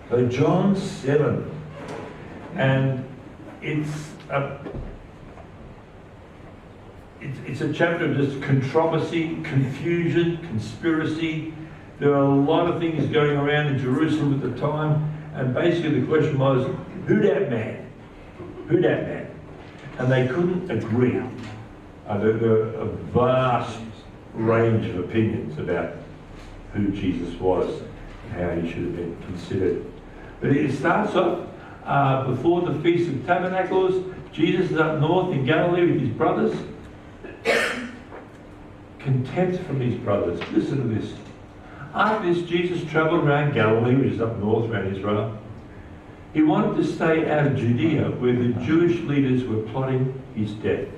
So John 7, and it's a chapter of just controversy, confusion, conspiracy. There are a lot of things going around in Jerusalem at the time, and basically the question was, who that man? Who that man? And they couldn't agree. There were a vast range of opinions about who Jesus was and how he should have been considered. But it starts off before the Feast of Tabernacles. Jesus is up north in Galilee with his brothers. Contempt from his brothers. Listen to this. After this, Jesus travelled around Galilee, which is up north around Israel. He wanted to stay out of Judea, where the Jewish leaders were plotting his death.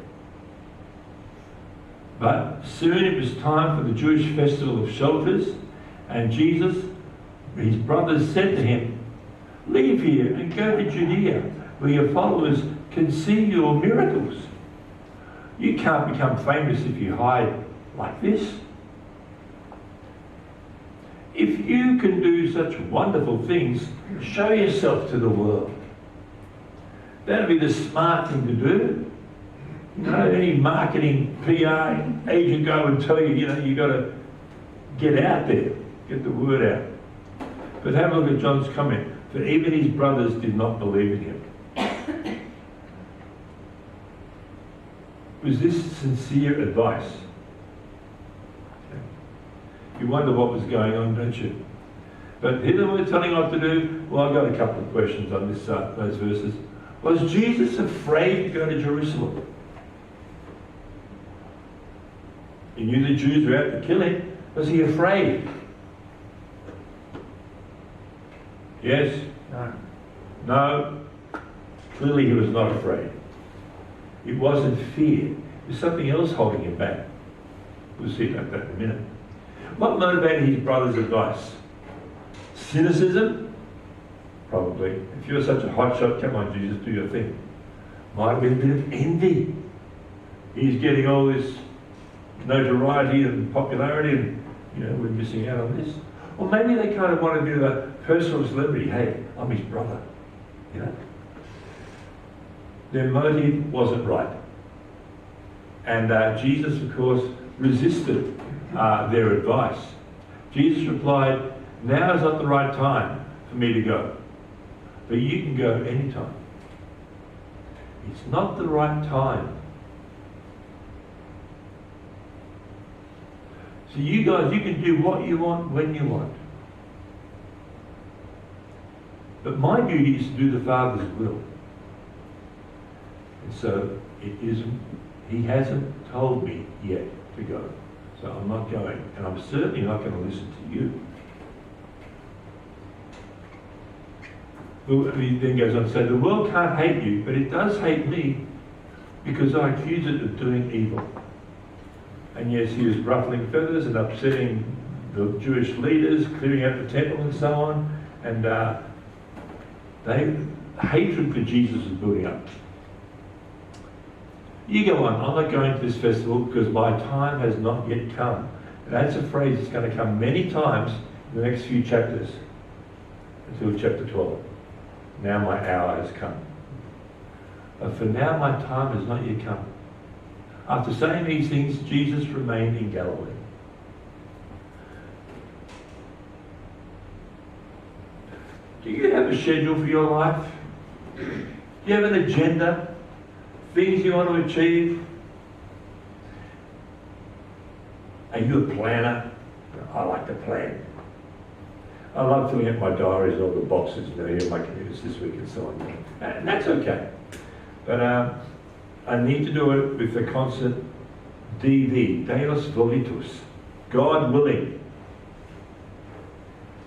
But soon it was time for the Jewish festival of shelters, and Jesus, his brothers, said to him, "Leave here and go to Judea, where your followers can see your miracles. You can't become famous if you hide like this. If you can do such wonderful things, show yourself to the world." That'd be the smart thing to do. You know, any marketing PR agent go and tell you, you got to get out there, get the word out. But have a look at John's comment. For even his brothers did not believe in him. Was this sincere advice? You wonder what was going on, don't you? But here they were telling what to do. Well, I've got a couple of questions on this, those verses. Was Jesus afraid to go to Jerusalem? He knew the Jews were out to kill him. Was he afraid? Yes? No. No. Clearly he was not afraid. It wasn't fear. It was something else holding him back. We'll see about that in a minute. What motivated his brother's advice? Cynicism? Probably. If you're such a hotshot, come on, Jesus, do your thing. Might have been a bit of envy. He's getting all this notoriety and popularity, and we're missing out on this. Or maybe they kind of wanted a bit of a personal celebrity. Hey, I'm his brother. Their motive wasn't right. And Jesus, of course, resisted their advice. Jesus replied, "Now is not the right time for me to go, but you can go anytime." It's not the right time. So you guys, you can do what you want when you want. But my duty is to do the Father's will. And so it isn't, he hasn't told me yet to go. So I'm not going. And I'm certainly not going to listen to you. He then goes on to say, the world can't hate you, but it does hate me because I accuse it of doing evil. And yes, he was ruffling feathers and upsetting the Jewish leaders, clearing out the temple and so on. And hatred for Jesus was building up. You go on, I'm not going to this festival because my time has not yet come. And that's a phrase that's going to come many times in the next few chapters until chapter 12. Now my hour has come. But for now my time has not yet come. After saying these things, Jesus remained in Galilee. Do you have a schedule for your life? Do you have an agenda? Things you want to achieve? Are you a planner? I like to plan. I love filling out my diaries and all the boxes, here my commitments this week and so on. And that's okay. But I need to do it with the constant DV, Deus Volitus, God willing.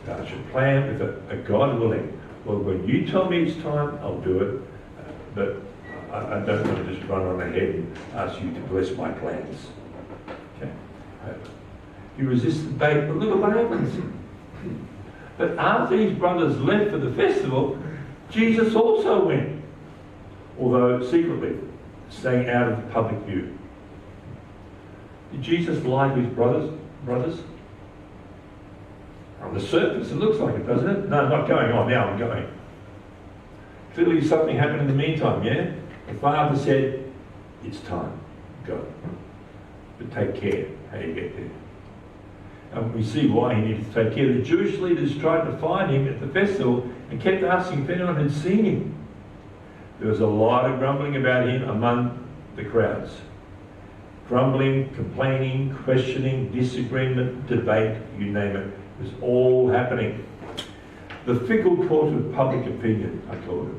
I should plan with a God willing. Well, when you tell me it's time, I'll do it. But I don't want to just run on ahead and ask you to bless my plans. Okay? You resist the bait, but look at what happens. But after his brothers left for the festival, Jesus also went, although secretly, staying out of public view. Did Jesus lie to his brothers? On the surface, it looks like it, doesn't it? No, not going on. Now I'm going. Clearly something happened in the meantime, yeah? The father said, it's time. Go. But take care how you get there. And we see why he needed to take care. The Jewish leaders tried to find him at the festival and kept asking if anyone had seen him. There was a lot of grumbling about him among the crowds. Grumbling, complaining, questioning, disagreement, debate, you name it. It was all happening. The fickle court of public opinion, I call it.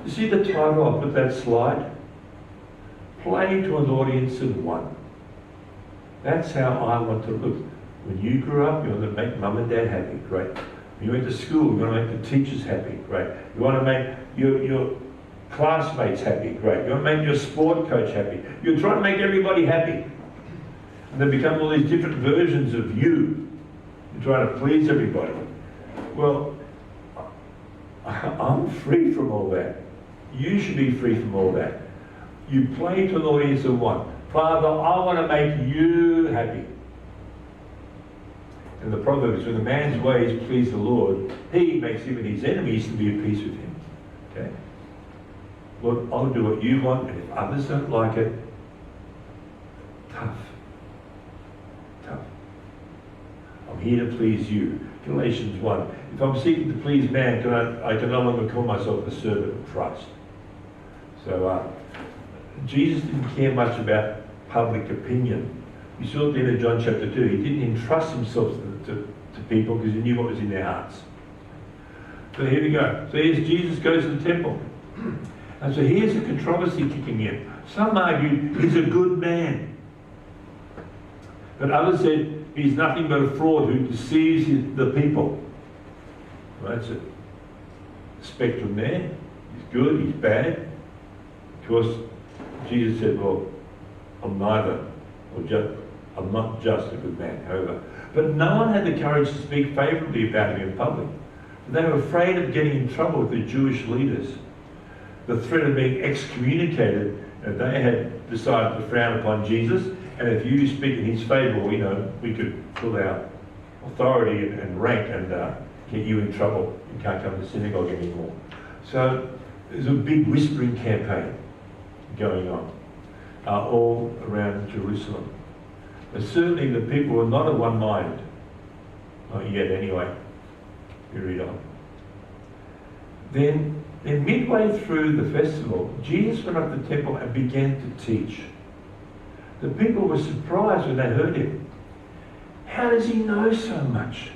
You see the title I put that slide? Play to an audience of one. That's how I want to look. When you grew up, you want to make mum and dad happy, great. When you went to school, you want to make the teachers happy, great. You want to make your classmates happy, great. You want to make your sport coach happy. You're trying to make everybody happy. And they become all these different versions of you. You're trying to please everybody. Well, I'm free from all that. You should be free from all that. You play to an audience of one. Father, I want to make you happy. And the proverb is, when a man's ways please the Lord, he makes even his enemies to be at peace with him. Okay? Lord, I'll do what you want, and if others don't like it, tough. I'm here to please you. Galatians 1. If I'm seeking to please man, I can no longer call myself a servant of Christ. So Jesus didn't care much about public opinion. We saw at the end of John chapter 2, he didn't entrust himself to people because he knew what was in their hearts. So here we go. So here's Jesus goes to the temple. And so here's a controversy kicking in. Some argue he's a good man. But others said he's nothing but a fraud who deceives the people. Well, that's a spectrum there. He's good, he's bad. Of course, Jesus said, well, I'm neither, I'm not just a good man, however. But no one had the courage to speak favourably about him in public. They were afraid of getting in trouble with the Jewish leaders. The threat of being excommunicated, they had decided to frown upon Jesus, and if you speak in his favour, we could pull our authority and rank and get you in trouble. You can't come to the synagogue anymore. So there's a big whispering campaign going on all around Jerusalem. But certainly the people were not of one mind. Not yet anyway. You read on. Then midway through the festival, Jesus went up to the temple and began to teach. The people were surprised when they heard him. How does he know so much?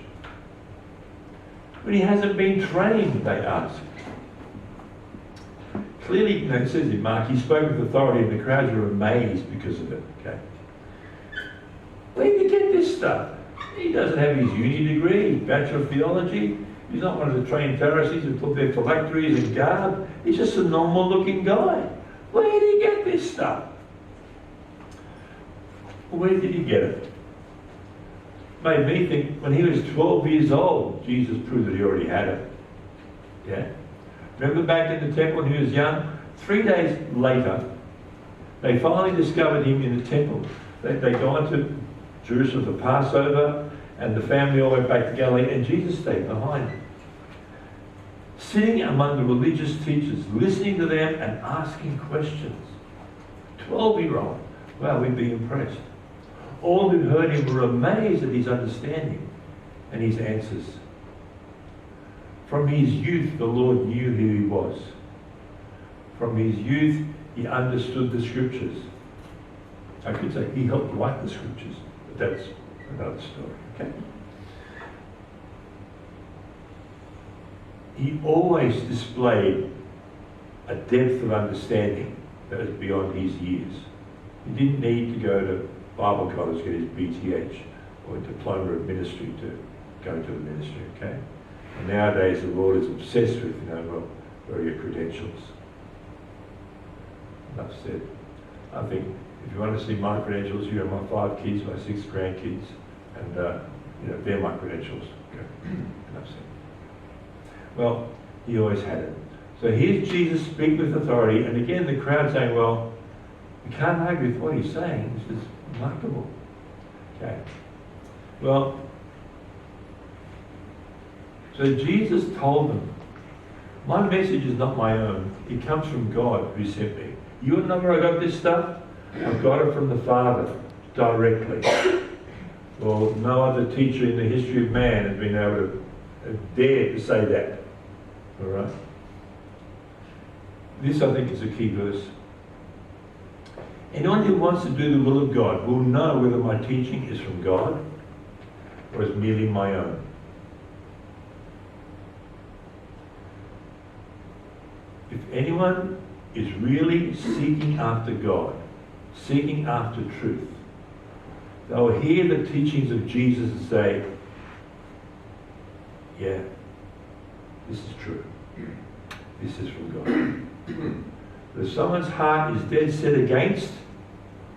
When he hasn't been trained, they asked. Clearly, it says in Mark, he spoke with authority and the crowds were amazed because of it. Okay. Where did you get this stuff? He doesn't have his uni degree, his Bachelor of Theology. He's not one of the trained Pharisees who put their phylacteries and garb. He's just a normal looking guy. Where did he get this stuff? Where did he get it? Made me think when he was 12 years old, Jesus proved that he already had it. Yeah? Remember back in the temple when he was young? 3 days later, they finally discovered him in the temple. They'd gone to Jerusalem for Passover, and the family all went back to Galilee, and Jesus stayed behind. Sitting among the religious teachers, listening to them and asking questions. 12-year-old. Wow, we'd be impressed. All who heard him were amazed at his understanding and his answers. From his youth, the Lord knew who he was. From his youth, he understood the scriptures. I could say he helped write the scriptures, but that's another story, okay? He always displayed a depth of understanding that was beyond his years. He didn't need to go to Bible college to get his BTH or a diploma of ministry to go to the ministry, okay? And nowadays the world is obsessed with, where are your credentials? Enough said. I think if you want to see my credentials, here are my 5 kids, my 6 grandkids, and they're my credentials. Okay. Enough said. Well, he always had it. So here's Jesus speak with authority, and again the crowd saying, well, we can't argue with what he's saying. This is remarkable. Okay. Well, So Jesus told them, my message is not my own. It comes from God who sent me. You want to know where I got this stuff? I've got it from the Father directly. Well, no other teacher in the history of man has been able to dare to say that. All right? This, I think, is a key verse. Anyone who wants to do the will of God will know whether my teaching is from God or is merely my own. If anyone is really seeking after God, seeking after truth, they'll hear the teachings of Jesus and say, yeah, this is true. This is from God. But if someone's heart is dead set against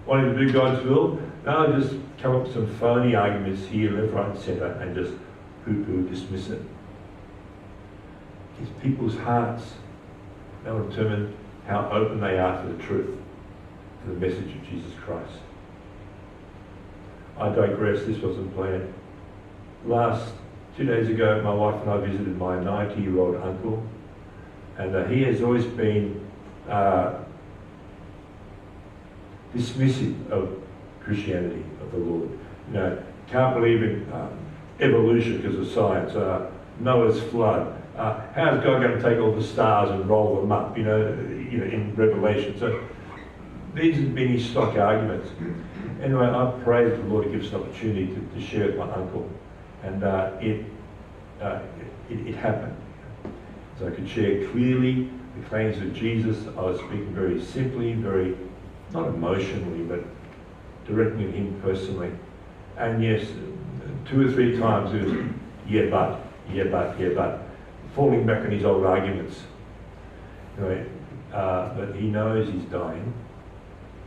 wanting to do God's will, they'll just come up with some phony arguments here, left, right, and centre, and just poo-poo, dismiss it. It's people's hearts. They'll determine how open they are to the truth, to the message of Jesus Christ. I digress, this wasn't planned. 2 days ago, my wife and I visited my 90-year-old uncle, and he has always been dismissive of Christianity, of the Lord. You know, can't believe in evolution because of science, Noah's flood. How's God going to take all the stars and roll them up, you know, in Revelation? So these have been his stock arguments. Anyway, I pray that the Lord gives us an opportunity to share with my uncle. And it happened. So I could share clearly the claims of Jesus. I was speaking very simply, very, not emotionally, but directing at him personally. And yes, 2 or 3 times it was, yeah, but, falling back on his old arguments. Anyway, but he knows he's dying,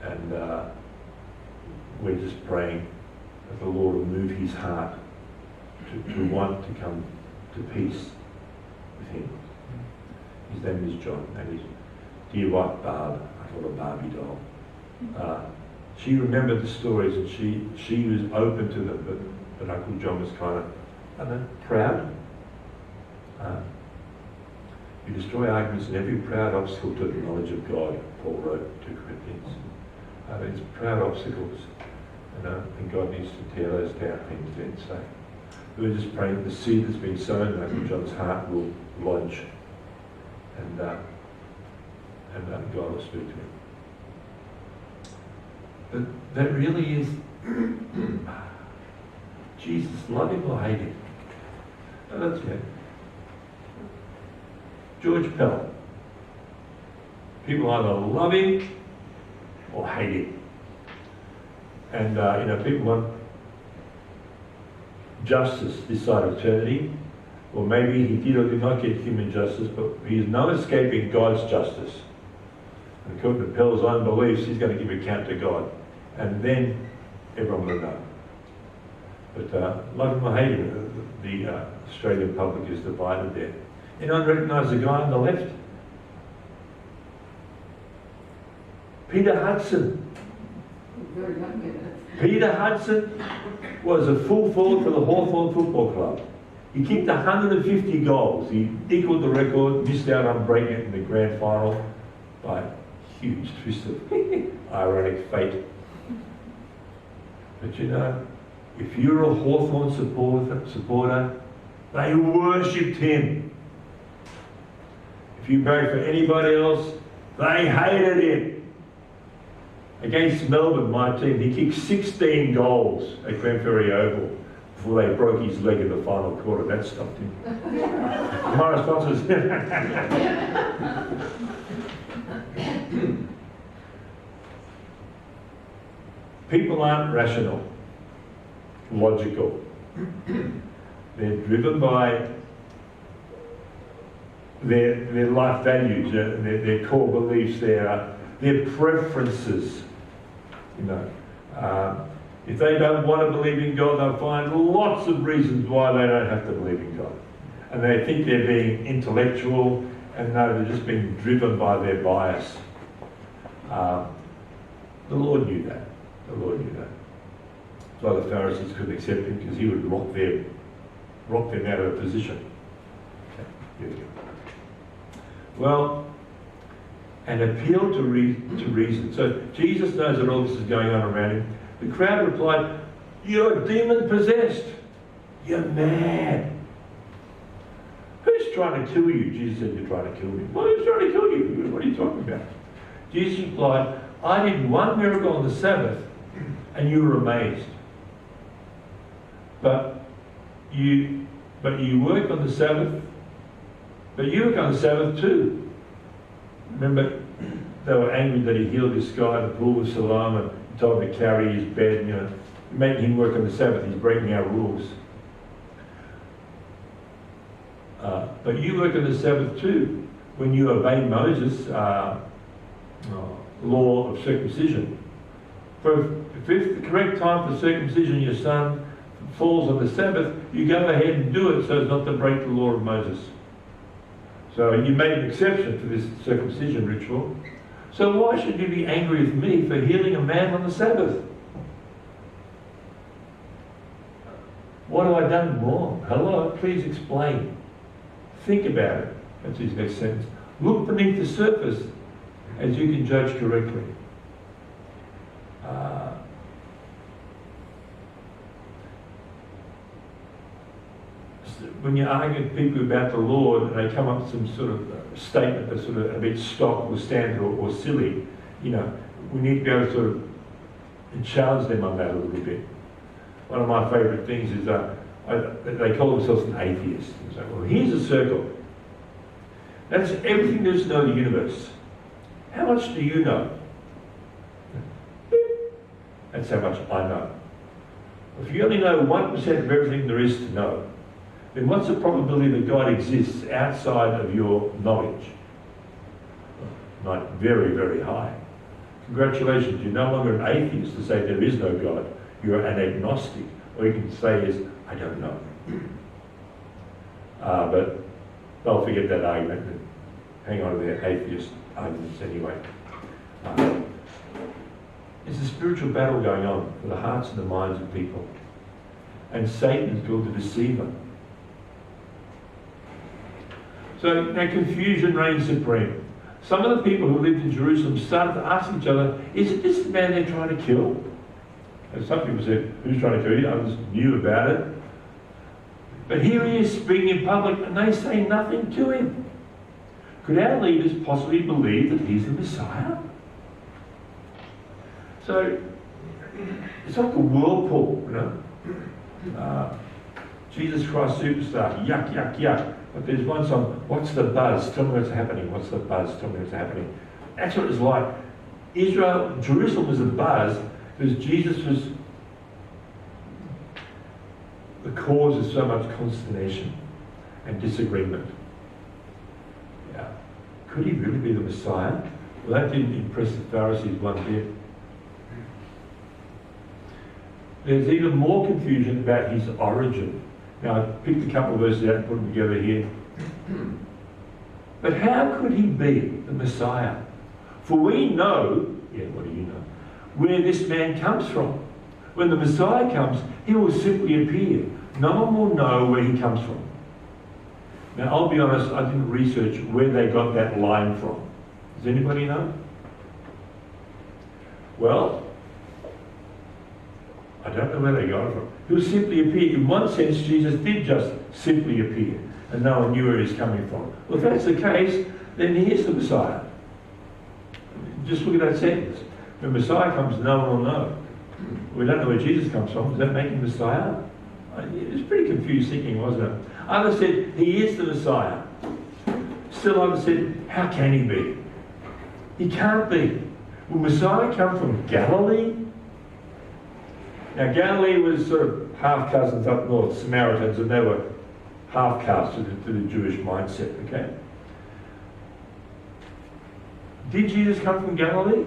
and we're just praying that the Lord will move his heart to want to come to peace with him. His name is John, and his dear wife Barb, I call her Barbie doll. She remembered the stories, and she was open to them, but Uncle John was kind of, I don't know, proud. You destroy arguments and every proud obstacle to the knowledge of God, Paul wrote to Corinthians. It's proud obstacles, and God needs to tear those down things then. So we're just praying the seed that's been sown in Uncle John's heart will lodge, and God will speak to him. But that really is Jesus, love him or hate him. Oh, that's it. George Pell. People either love him or hate him. And people want justice this side of eternity, or maybe he did or did not get human justice, but he is no escaping God's justice. And according to Pell's own beliefs, he's going to give account to God, and then everyone will know. But love him or hate him, the Australian public is divided there. Anyone recognise the guy on the left? Peter Hudson. Very young man. Peter Hudson was a full forward for the Hawthorn Football Club. He kicked 150 goals. He equalled the record, missed out on breaking it in the grand final by a huge twist of ironic fate. But you know, if you're a Hawthorn supporter, they worshipped him. If you vote for anybody else, they hated him. Against Melbourne, my team, he kicked 16 goals at Glenferrie Oval before they broke his leg in the final quarter. That stopped him. My response is, people aren't rational, logical. They're driven by their life values, their core beliefs, their preferences. You know, if they don't want to believe in God, they'll find lots of reasons why they don't have to believe in God. And they think they're being intellectual, and no, they're just being driven by their bias. The Lord knew that. The Lord knew that. So the Pharisees couldn't accept him because he would rock them out of a position. Here we go. Well, an appeal to reason. So Jesus knows that all this is going on around him. The crowd replied, "You're demon possessed. You're mad." "Who's trying to kill you?" Jesus said, "You're trying to kill me." "Well, who's trying to kill you? What are you talking about?" Jesus replied, "I did one miracle on the Sabbath, and you were amazed. But you work on the Sabbath. But you work on the Sabbath too." Remember, they were angry that he healed this guy at the pool of Siloam and told him to carry his bed, making him work on the Sabbath. He's breaking our rules. But you work on the Sabbath too, when you obey Moses' law of circumcision. For if the correct time for circumcision your son falls on the Sabbath, you go ahead and do it so as not to break the law of Moses. So you made an exception for this circumcision ritual. So why should you be angry with me for healing a man on the Sabbath? What have I done wrong? Hello, please explain. Think about it. That's his next sentence. Look beneath the surface as you can judge correctly. When you argue with people about the Lord and they come up with some sort of statement that's sort of a bit stock or standard or silly, we need to be able to sort of challenge them on that a little bit. One of my favourite things is they call themselves an atheist. It's like, well, here's a circle. That's everything there is to know in the universe. How much do you know? That's how much I know. If you only know 1% of everything there is to know, then what's the probability that God exists outside of your knowledge? Not very, very high. Congratulations, you're no longer an atheist to say there is no God. You're an agnostic. All you can say is, I don't know. But they'll forget that argument and hang on to their atheist arguments anyway. There's a spiritual battle going on for the hearts and the minds of people. And Satan is called the deceiver. So now confusion reigns supreme. Some of the people who lived in Jerusalem started to ask each other, is it this man they're trying to kill? And some people said, who's trying to kill you? Others knew about it. But here he is speaking in public and they say nothing to him. Could our leaders possibly believe that he's the Messiah? So it's like a whirlpool, Jesus Christ Superstar, yuck, yuck, yuck. But there's one song, what's the buzz? Tell me what's happening. What's the buzz? Tell me what's happening. That's what it's like. Jerusalem was a buzz because Jesus was the cause of so much consternation and disagreement. Yeah. Could he really be the Messiah? Well, that didn't impress the Pharisees one bit. There's even more confusion about his origin. Now, I picked a couple of verses out and put them together here. But how could he be the Messiah? For we know, what do you know? Where this man comes from. When the Messiah comes, he will simply appear. No one will know where he comes from. Now, I'll be honest, I didn't research where they got that line from. Does anybody know? Well, I don't know where they got it from. He'll simply appear. In one sense, Jesus did just simply appear, and no one knew where he's coming from. Well, if that's the case, then he is the Messiah. Just look at that sentence. When Messiah comes, no one will know. We don't know where Jesus comes from. Does that make him Messiah? It was pretty confused thinking, wasn't it? Others said, he is the Messiah. Still others said, how can he be? He can't be. Will Messiah come from Galilee? Now, Galilee was sort of half cousins up north, Samaritans, and they were half castes to the Jewish mindset, okay? Did Jesus come from Galilee?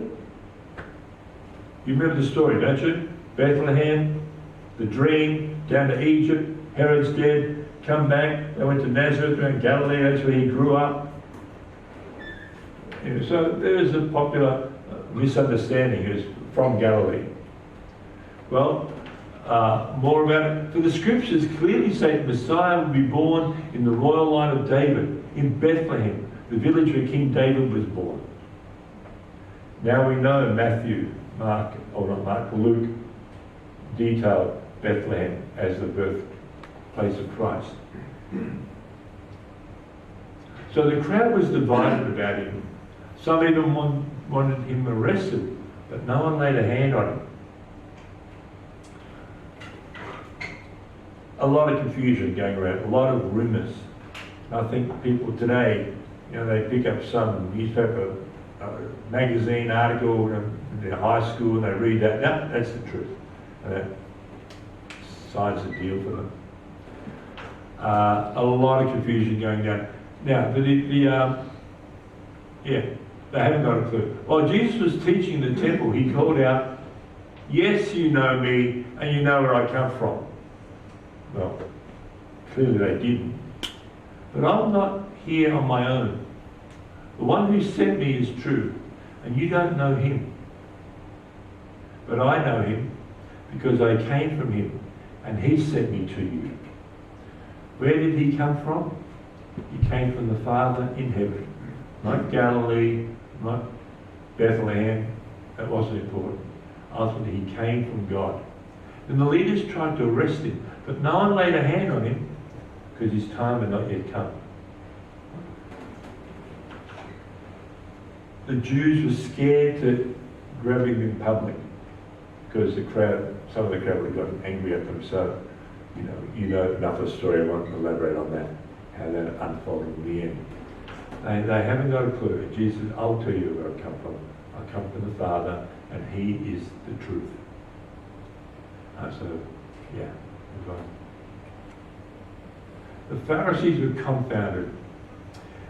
You remember the story, don't you? Bethlehem, the dream, down to Egypt, Herod's dead, come back, they went to Nazareth around Galilee, that's where he grew up. So there's a popular misunderstanding, he was from Galilee. Well, more about it. For the scriptures clearly say the Messiah will be born in the royal line of David, in Bethlehem, the village where King David was born. Now we know Matthew, Luke detailed Bethlehem as the birthplace of Christ. So the crowd was divided about him. Some even wanted him arrested, but no one laid a hand on him. A lot of confusion going around, a lot of rumours. I think people today, they pick up some newspaper, magazine article in their high school and they read that. No, that's the truth. And that signs the deal for them. A lot of confusion going down. Now, they haven't got a clue. While Jesus was teaching in the temple, he called out, "Yes, you know me, and you know where I come from." Well, clearly they didn't. But I'm not here on my own. The one who sent me is true, and you don't know him. But I know him because I came from him, and he sent me to you. Where did he come from? He came from the Father in heaven. Not Galilee, not Bethlehem. That wasn't important. Ultimately, he came from God. And the leaders tried to arrest him, but no one laid a hand on him because his time had not yet come. The Jews were scared to grab him in public because some of the crowd would have gotten angry at them. So, you know enough of the story. I won't elaborate on that, how that unfolded in the end. They haven't got a clue. Jesus, I'll tell you where I come from. I come from the Father, and he is the truth. Move on. The Pharisees were confounded.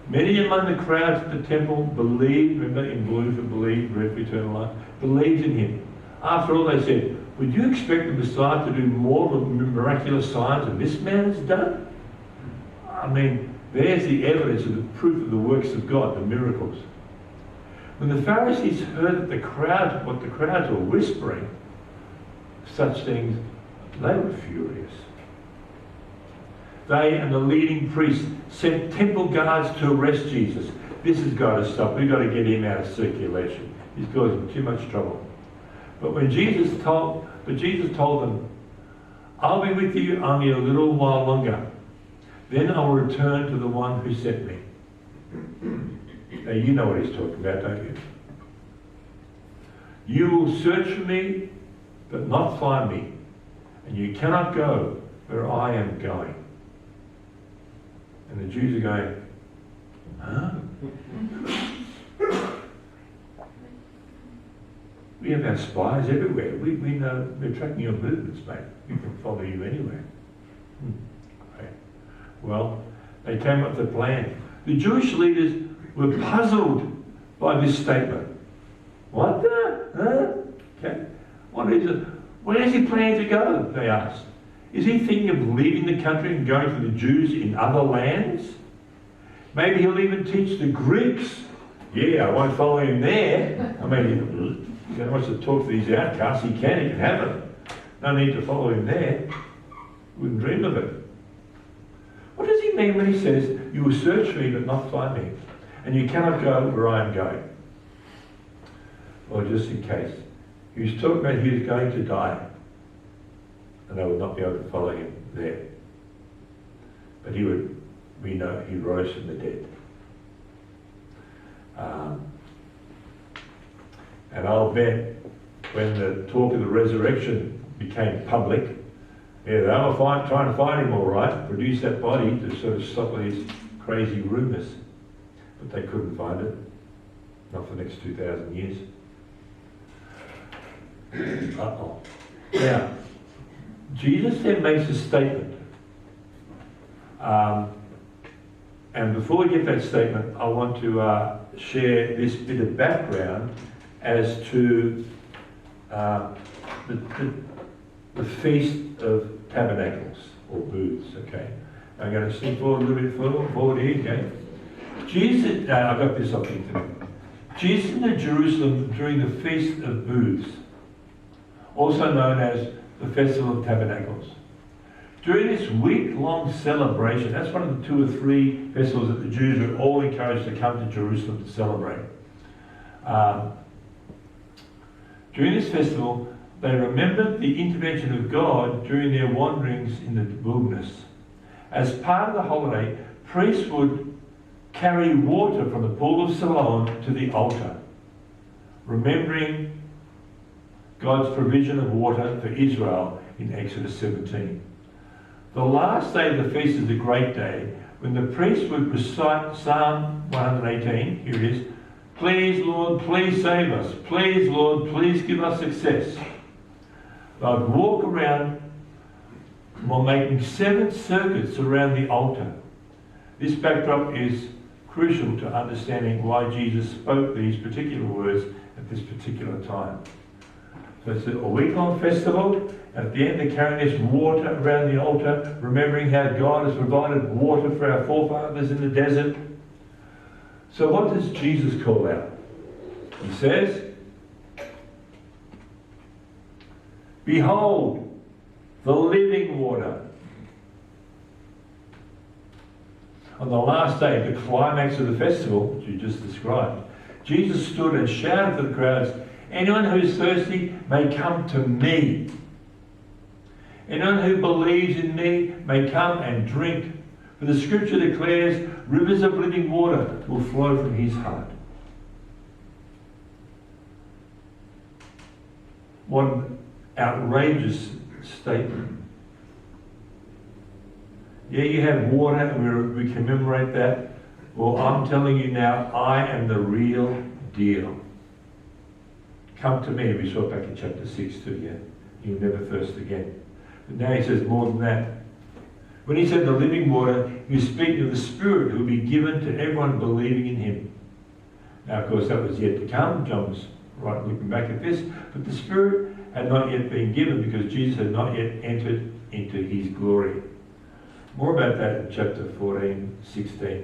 Many among the crowds at the temple believed, remember in blue for believe, red for eternal life, believed in him. After all, they said, would you expect the Messiah to do more miraculous signs than this man has done? I mean, there's the evidence of the proof of the works of God, the miracles. When the Pharisees heard that what the crowds were whispering, such things, they were furious. They and the leading priests sent temple guards to arrest Jesus. This has got to stop. We've got to get him out of circulation. He's causing too much trouble. But Jesus told them, I'll be with you only a little while longer. Then I'll return to the one who sent me. Now you know what he's talking about, don't you? You will search for me, but not find me. And you cannot go where I am going. And the Jews are going, huh? We have our spies everywhere. We know we're tracking your movements, mate. We can follow you anywhere. Right. Well, they came up with a plan. The Jewish leaders were puzzled by this statement. What the? Huh? Okay. What is it? Where is he planning to go? They asked. Is he thinking of leaving the country and going to the Jews in other lands? Maybe he'll even teach the Greeks. Yeah, I won't follow him there. I mean, he wants to talk to these outcasts. He can have it. No need to follow him there. Wouldn't dream of it. What does he mean when he says, you will search for me but not find me, and you cannot go where I am going? Well, just in case. He was talking about he was going to die, and they would not be able to follow him there. But we know he rose from the dead. And I'll bet when the talk of the resurrection became public, they were trying to find him all right, produce that body to sort of stop these crazy rumours. But they couldn't find it. Not for the next 2,000 years. Uh-oh. Now, Jesus then makes a statement. And before we get that statement, I want to share this bit of background as to the Feast of Tabernacles, or Booths, okay? I'm going to sneak forward a little bit forward here, okay? Jesus, I got this up here today. Jesus in Jerusalem during the Feast of Booths, also known as the Festival of Tabernacles. During this week-long celebration, that's one of the 2 or 3 festivals that the Jews were all encouraged to come to Jerusalem to celebrate. During this festival, they remembered the intervention of God during their wanderings in the wilderness. As part of the holiday, priests would carry water from the pool of Siloam to the altar, remembering God's provision of water for Israel in Exodus 17. The last day of the feast is the great day, when the priest would recite Psalm 118, here it is, "Please, Lord, please save us. Please, Lord, please give us success." They would walk around while making 7 circuits around the altar. This backdrop is crucial to understanding why Jesus spoke these particular words at this particular time. So it's a week-long festival. At the end, they're carrying this water around the altar, remembering how God has provided water for our forefathers in the desert. So what does Jesus call out? He says, "Behold, the living water." On the last day, the climax of the festival, which you just described, Jesus stood and shouted to the crowds, "Anyone who is thirsty may come to me. Anyone who believes in me may come and drink. For the scripture declares, rivers of living water will flow from his heart." What an outrageous statement. Yeah, you have water and we commemorate that. Well, I'm telling you now, I am the real deal. Come to me, we saw it back in chapter 6 too, yeah? You'll never thirst again. But now he says more than that. When he said the living water, he was speaking of the Spirit who will be given to everyone believing in him. Now, of course, that was yet to come. John's right looking back at this. But the Spirit had not yet been given because Jesus had not yet entered into his glory. More about that in chapter 14, 16.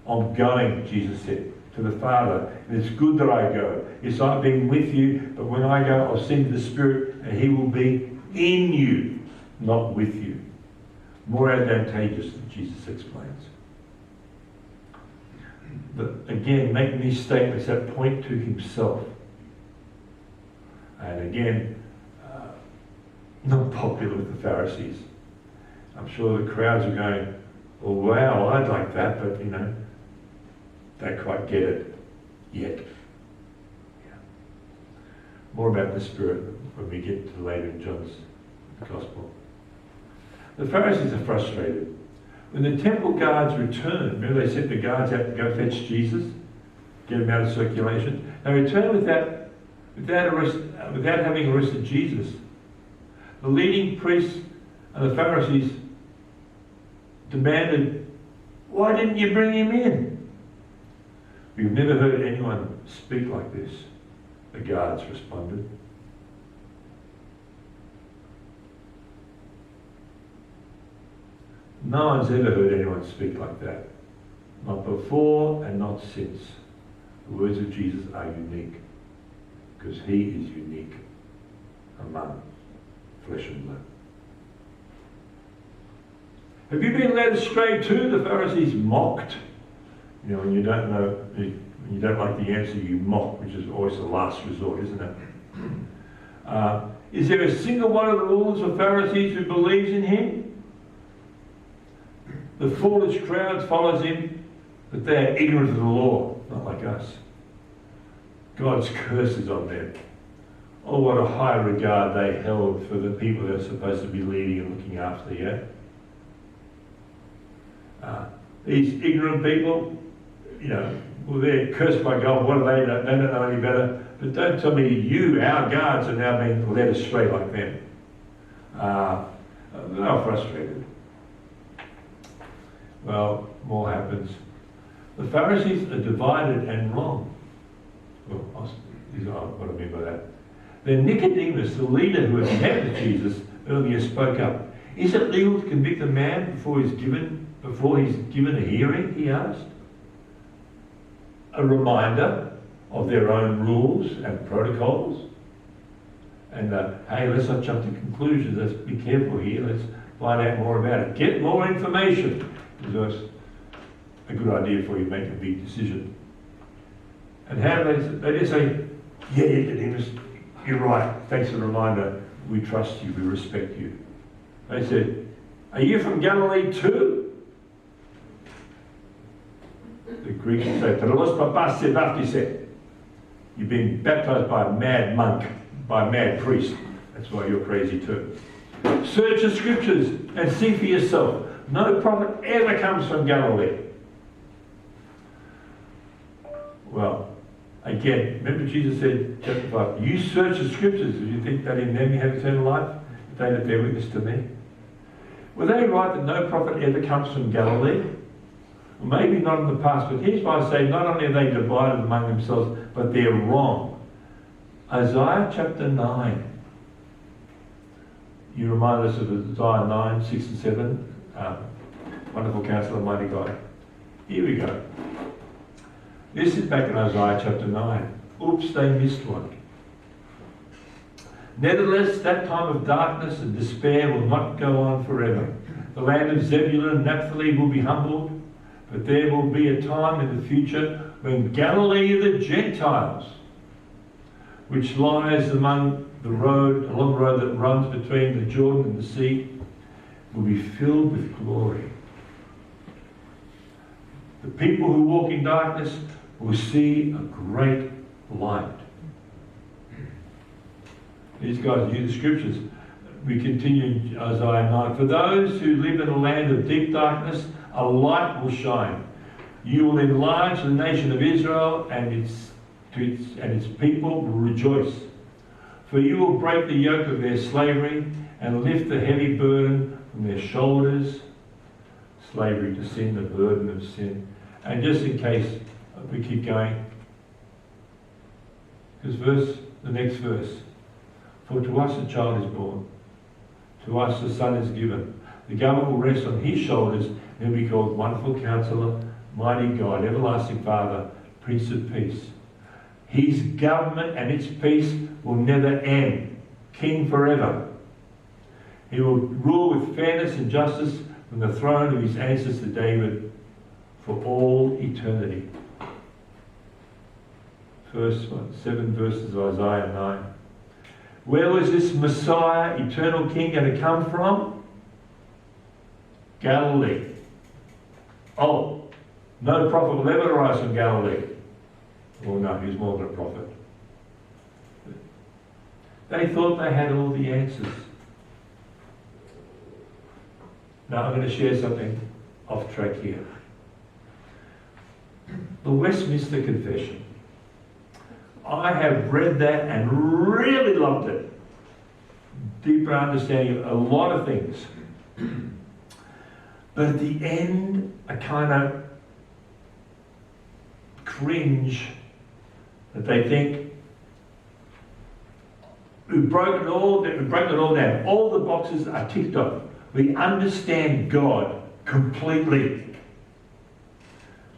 "I'm going," Jesus said, "to the Father, and it's good that I go. Yes, I've been with you, but when I go, I'll send the Spirit, and he will be in you, not with you." More advantageous than Jesus explains. But again, making these statements that point to himself. And again, not popular with the Pharisees. I'm sure the crowds are going, "Oh wow, I'd like that," but don't quite get it yet. Yeah. More about the Spirit when we get to later in John's Gospel. The Pharisees are frustrated. When the temple guards returned, remember they sent the guards out to go fetch Jesus, get him out of circulation. They returned without having arrested Jesus. The leading priests and the Pharisees demanded, "Why didn't you bring him in?" "We've never heard anyone speak like this," the guards responded. No one's ever heard anyone speak like that. Not before and not since. The words of Jesus are unique because he is unique among flesh and blood. "Have you been led astray too?" the Pharisees mocked. When you don't know, when you don't like the answer, you mock, which is always the last resort, isn't it? "Is there a single one of the rulers or Pharisees who believes in him? The foolish crowd follows him, but they are ignorant of the law," not like us. God's curse is on them. Oh, what a high regard they held for the people they're supposed to be leading and looking after, yeah? These ignorant people, well, they're cursed by God. What do they know? They don't know any better. But don't tell me you, our guards, are now being led astray like them. They're frustrated. Well, more happens. The Pharisees are divided and wrong. Well, what I mean by that. Then Nicodemus, the leader who had met with Jesus earlier, spoke up. "Is it legal to convict a man before he's given a hearing?" he asked. A reminder of their own rules and protocols. And hey, let's not jump to conclusions. Let's be careful here. Let's find out more about it. Get more information. Because a good idea for you to make a big decision. And how do they just say, yeah, Nicodemus, you're right. Thanks for the reminder. We trust you. We respect you. They said, are you from Galilee too? The Greeks would say, "Telos papas sebaptise." You've been baptized by a mad monk, by a mad priest. That's why you're crazy too. Search the scriptures and see for yourself. No prophet ever comes from Galilee. Well, again, remember Jesus said, chapter 5, you search the scriptures. Do you think that in them you have eternal life? If they that bear witness to me. Were they right that no prophet ever comes from Galilee? Well, maybe not in the past, but here's why I say not only are they divided among themselves, but they're wrong. Isaiah chapter 9. You remind us of Isaiah 9, 6 and 7. Wonderful Counselor, Mighty God. Here we go. This is back in Isaiah chapter 9. Oops, they missed one. Nevertheless, that time of darkness and despair will not go on forever. The land of Zebulun and Naphtali will be humbled, but there will be a time in the future when Galilee of the Gentiles, which lies along the road that runs between the Jordan and the sea, will be filled with glory. The people who walk in darkness will see a great light. These guys use the scriptures. We continue in Isaiah 9. For those who live in a land of deep darkness, a light will shine. You will enlarge the nation of Israel, and its people will rejoice. For you will break the yoke of their slavery and lift the heavy burden from their shoulders. Slavery to sin, the burden of sin. And just in case we keep going, because the next verse. For to us a child is born, to us a son is given. The government will rest on his shoulders, and he'll be called Wonderful Counselor, Mighty God, Everlasting Father, Prince of Peace. His government and its peace will never end. King forever. He will rule with fairness and justice from the throne of his ancestor David for all eternity. First 7 verses of Isaiah 9. Where was this Messiah, eternal King, going to come from? Galilee. Oh, no prophet will ever rise from Galilee. Well, no, he's more than a prophet. They thought they had all the answers. Now I'm going to share something off track here. The Westminster Confession. I have read that and really loved it. Deeper understanding of a lot of things. But at the end, I kind of cringe that they think we've broken it all down. All the boxes are ticked off. We understand God completely.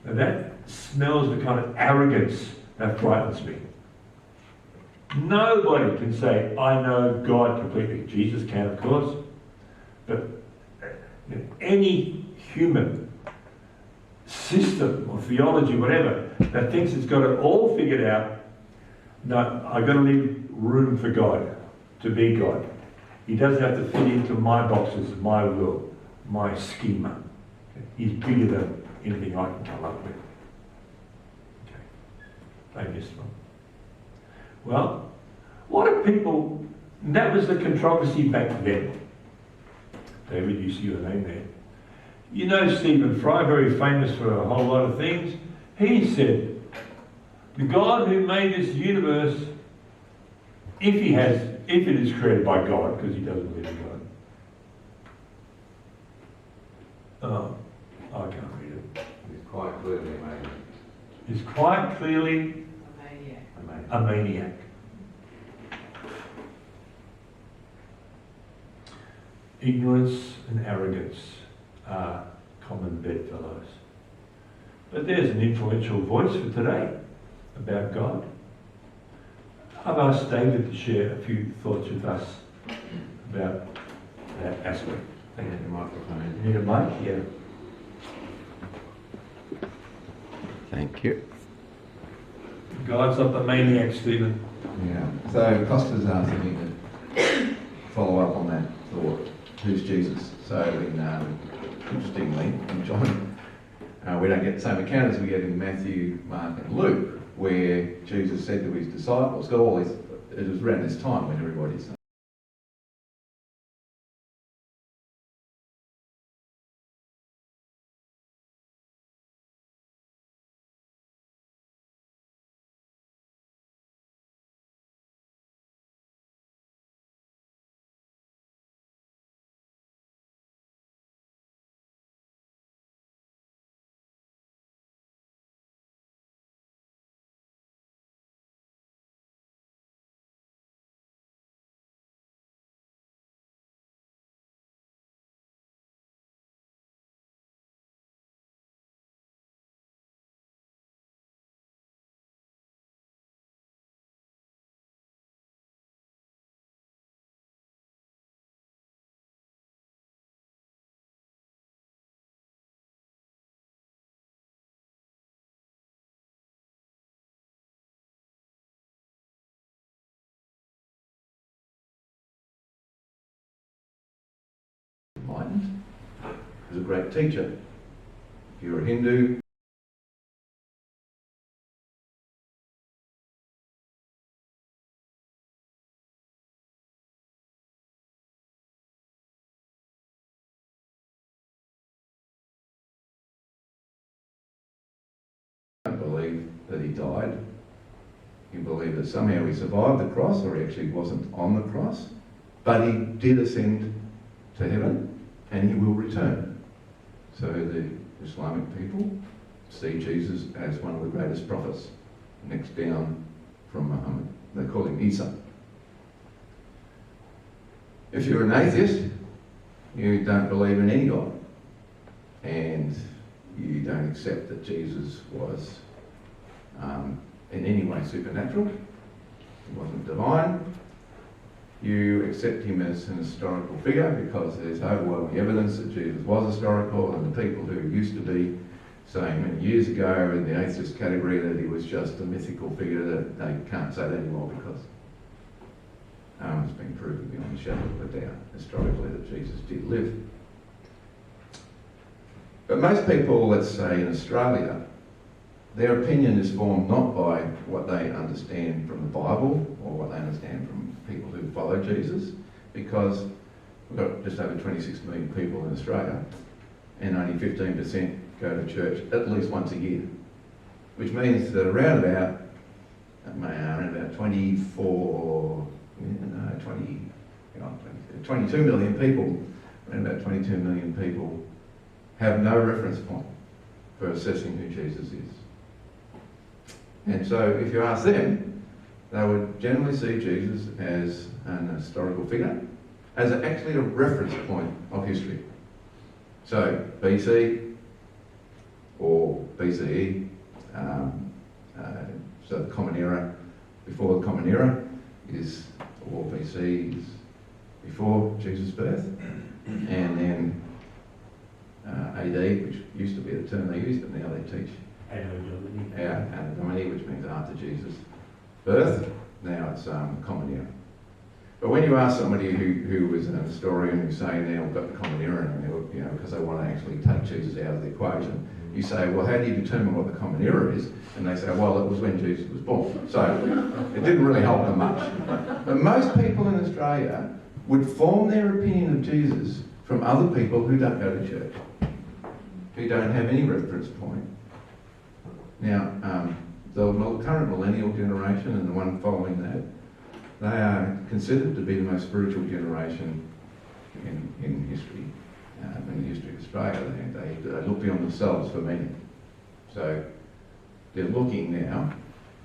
Now that smells the kind of arrogance that frightens me. Nobody can say, I know God completely. Jesus can, of course. But any human system or theology, whatever, that thinks it's got it all figured out, no, I've got to leave room for God to be God. He doesn't have to fit into my boxes, my will, my schema. He's bigger than anything I can come up with. Okay. They missed one. Well, what are people... That was the controversy back then. David, you see your name there. You know Stephen Fry, very famous for a whole lot of things. He said, the God who made this universe, if it is created by God, because he doesn't believe in God. Oh, I can't read it. He's quite clearly a maniac. He's quite clearly a maniac. Ignorance and arrogance are common bedfellows. But there's an influential voice for today about God. I've asked David to share a few thoughts with us about that aspect. Thank you, microphone. You need a mic? Yeah. Thank you. God's not the maniac, Stephen. Yeah. So Costa's asking me to follow up on that thought. Who's Jesus? So interestingly, in John, we don't get the same account as we get in Matthew, Mark and Luke, where Jesus said to his disciples, got all this, it was around this time when everybody's enlightened. He was a great teacher. If you're a Hindu, I don't believe that he died. You believe that somehow he survived the cross, or he actually wasn't on the cross, but he did ascend to heaven and he will return. So the Islamic people see Jesus as one of the greatest prophets, next down from Muhammad. They call him Isa. If you're an atheist, you don't believe in any God, and you don't accept that Jesus was in any way supernatural, he wasn't divine. You accept him as an historical figure because there's overwhelming evidence that Jesus was historical, and the people who used to be saying many years ago in the atheist category that he was just a mythical figure, that they can't say that anymore because it's been proven beyond a shadow of a doubt historically that Jesus did live. But most people, let's say in Australia, their opinion is formed not by what they understand from the Bible or what they understand from people who follow Jesus, because we've got just over 26 million people in Australia and only 15% go to church at least once a year, which means that around about 22 million people, around about 22 million people have no reference point for assessing who Jesus is. And so if you ask them, they would generally see Jesus as an historical figure, as actually a reference point of history. So BC or BCE, so the Common Era, before the Common Era is, or BC is before Jesus' birth, and then AD, which used to be the term they used, but now they teach Anno Domini, which means after Jesus' birth. Now it's Common Era. But when you ask somebody who is an historian who's saying now we've got the Common Era, and you know, because they want to actually take Jesus out of the equation, you say, well, how do you determine what the Common Era is? And they say, well, it was when Jesus was born. So it didn't really help them much. But most people in Australia would form their opinion of Jesus from other people who don't go to church, who don't have any reference point. Now, the current millennial generation and the one following that, they are considered to be the most spiritual generation in history, in the history of Australia. They look beyond themselves for meaning. So they're looking now,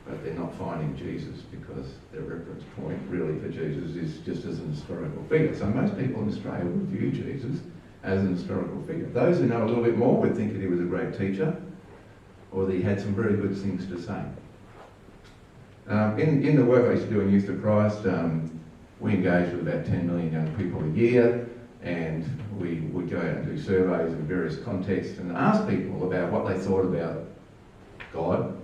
but they're not finding Jesus because their reference point really for Jesus is just as an historical figure. So most people in Australia would view Jesus as an historical figure. Those who know a little bit more would think that he was a great teacher, or that he had some very good things to say. In the work I used to do in Youth for Christ, we engaged with about 10 million young people a year, and we would go out and do surveys in various contexts and ask people about what they thought about God.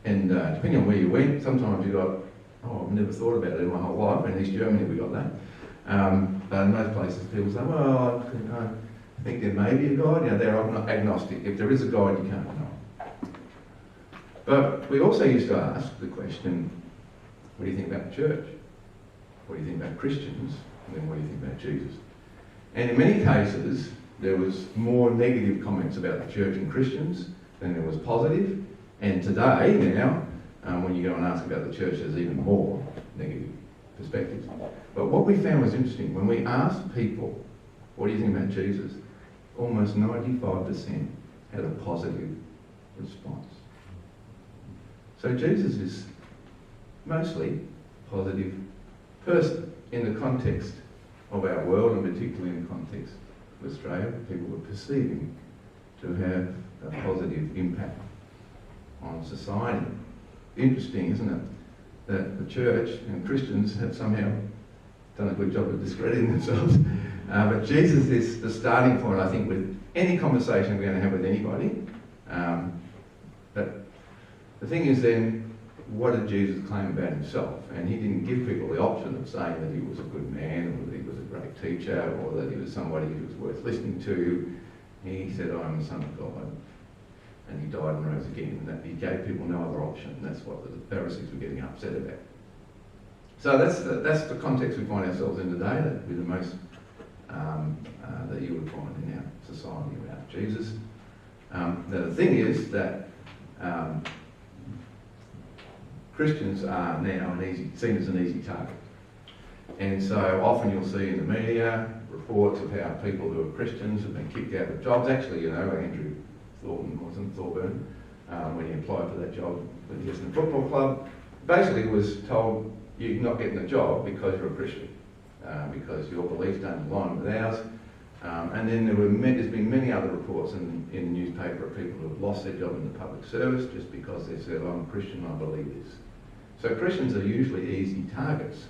And depending on where you went, sometimes you got, oh, I've never thought about it in my whole life. In East Germany we got that. But in most places people say, well, I think there may be a God. You know, they're agnostic. If there is a God, you can't know. But we also used to ask the question, what do you think about the church? What do you think about Christians? And then what do you think about Jesus? And in many cases, there was more negative comments about the church and Christians than there was positive. And today, now, when you go and ask about the church, there's even more negative perspectives. But what we found was interesting. When we asked people, what do you think about Jesus? Almost 95% had a positive response. So Jesus is mostly a positive person in the context of our world, and particularly in the context of Australia. People were perceiving to have a positive impact on society. Interesting, isn't it, that the church and Christians have somehow done a good job of discrediting themselves. But Jesus is the starting point, I think, with any conversation we're going to have with anybody. But the thing is then, what did Jesus claim about himself? And he didn't give people the option of saying that he was a good man, or that he was a great teacher, or that he was somebody who was worth listening to. He said, I am the Son of God. And he died and rose again. And that he gave people no other option. That's what the Pharisees were getting upset about. So that's the context we find ourselves in today. That would be the most that you would find in our society about Jesus. The thing is that Christians are now seen as an easy target. And so often you'll see in the media reports of how people who are Christians have been kicked out of jobs. Actually, you know, Andrew Thorburn, when he applied for that job with the Essendon Football Club, basically was told, you're not getting a job because you're a Christian, because your beliefs don't align with ours. And then there's been many other reports in the newspaper of people who have lost their job in the public service just because they said, I'm a Christian, I believe this. So Christians are usually easy targets.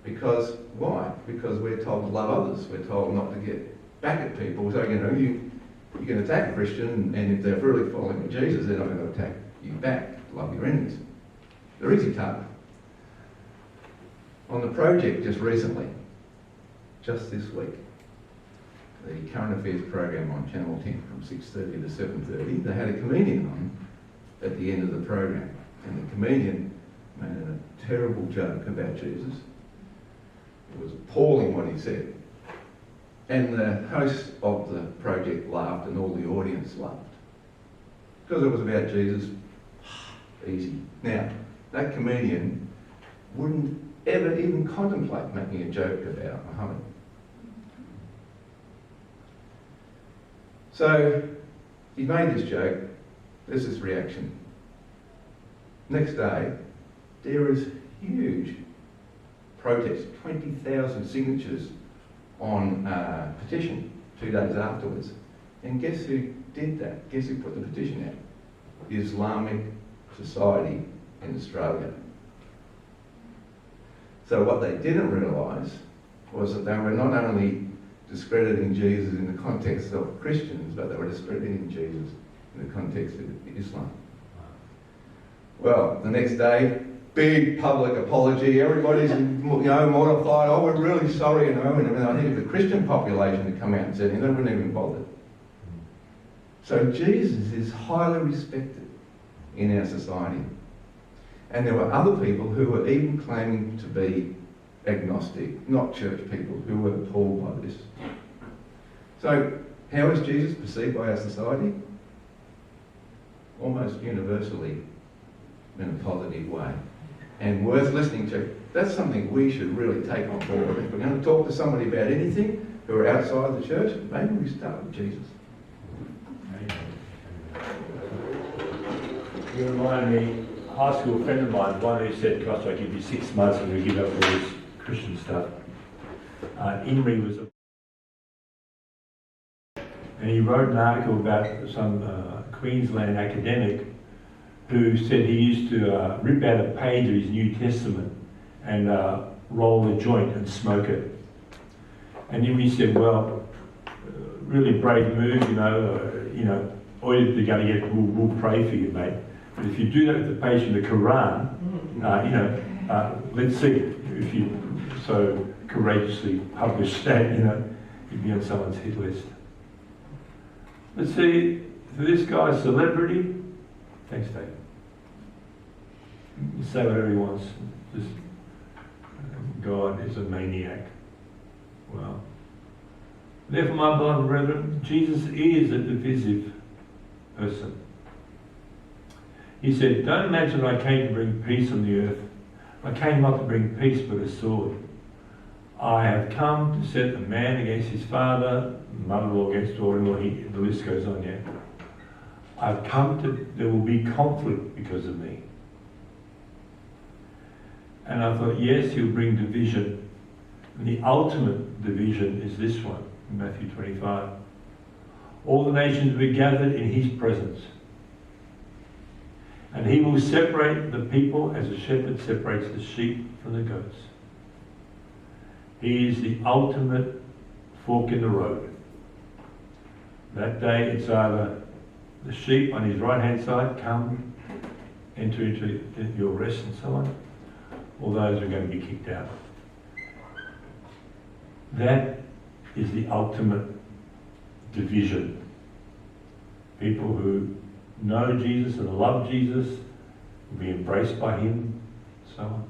Because, why? Because we're told to love others. We're told not to get back at people. So, you know, you can attack a Christian, and if they're really following Jesus, they're not going to attack you back. Love your enemies. They're easy targets. On the project just recently, just this week, the current affairs program on Channel 10 from 6:30 to 7:30, they had a comedian on at the end of the program. And the comedian made a terrible joke about Jesus. It was appalling what he said. And the host of the project laughed and all the audience laughed. Because it was about Jesus. Easy. Now, that comedian wouldn't ever even contemplate making a joke about Muhammad. So, he made this joke. There's this reaction. Next day, there is huge protest, 20,000 signatures on a petition 2 days afterwards. And guess who did that? Guess who put the petition out? The Islamic Society in Australia. So what they didn't realise was that they were not only discrediting Jesus in the context of Christians, but they were discrediting Jesus in the context of Islam. Well, the next day, big public apology. Everybody's mortified. Oh, we're really sorry, And I think if the Christian population had come out and said, they wouldn't even bothered. So Jesus is highly respected in our society. And there were other people who were even claiming to be agnostic, not church people, who were appalled by this. So, how is Jesus perceived by our society? Almost universally in a positive way. And worth listening to. That's something we should really take on board. If we're going to talk to somebody about anything who are outside the church, maybe we start with Jesus. You remind me, a high school friend of mine, one who said to us, I give you 6 months and we give up all this Christian stuff. Imre was and he wrote an article about some Queensland academic who said he used to rip out a page of his New Testament and roll a joint and smoke it. And then we said, well, really brave move, all you're going to get, we'll pray for you, mate. But if you do that with the page in the Quran, let's see if you so courageously publish that, you'd be on someone's hit list. Let's see, for this guy's celebrity, thanks, Dave. You say whatever he wants. Just, God is a maniac. Well, therefore, my beloved brethren, Jesus is a divisive person. He said, don't imagine I came to bring peace on the earth. I came not to bring peace but a sword. I have come to set a man against his father, mother-in-law against daughter-in-law, the list goes on, yeah. I've come to, there will be conflict because of me. And I thought, yes, he'll bring division. And the ultimate division is this one, in Matthew 25. All the nations will be gathered in his presence. And he will separate the people as a shepherd separates the sheep from the goats. He is the ultimate fork in the road. That day it's either the sheep on his right hand side come, enter into your rest and so on, or those are going to be kicked out. That is the ultimate division. People who know Jesus and love Jesus will be embraced by him, so on.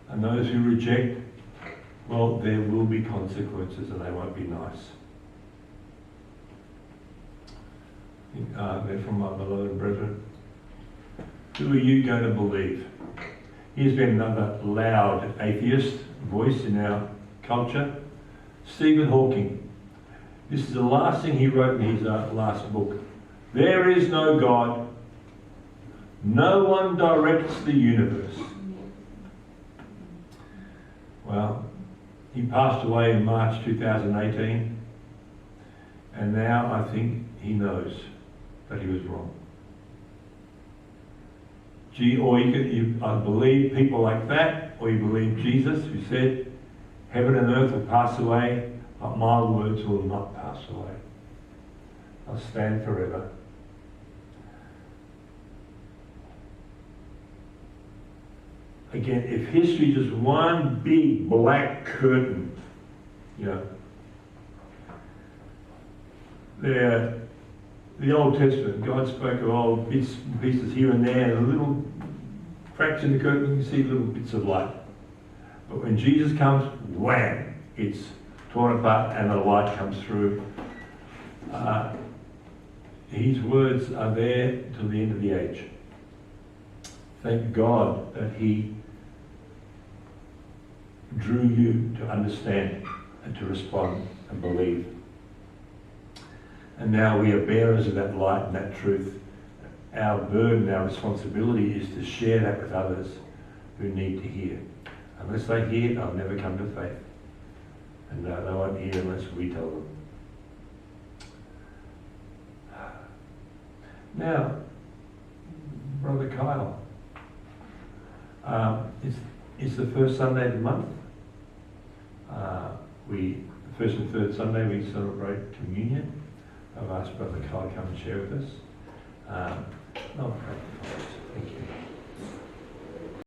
And those who reject, well, there will be consequences and they won't be nice. Therefore, my beloved brethren, who are you going to believe? Here's been another loud atheist voice in our culture, Stephen Hawking. This is the last thing he wrote in his last book. There is no God. No one directs the universe. Well, he passed away in March 2018, and now I think he knows that he was wrong. Or you believe people like that, or you believe Jesus, who said, heaven and earth will pass away, but my words will not pass away. I'll stand forever. Again, if history is just one big black curtain, the Old Testament, God spoke of old bits and pieces here and there, and little cracks in the curtain, you can see little bits of light. But when Jesus comes, wham, it's torn apart and the light comes through. His words are there till the end of the age. Thank God that he drew you to understand and to respond and believe. And now we are bearers of that light and that truth. Our burden, our responsibility is to share that with others who need to hear. Unless they hear, they'll never come to faith. And they won't hear unless we tell them. Now, Brother Kyle, it's the first Sunday of the month. The first and third Sunday we celebrate communion. I've asked Brother Kyle to come and share with us. Thank you.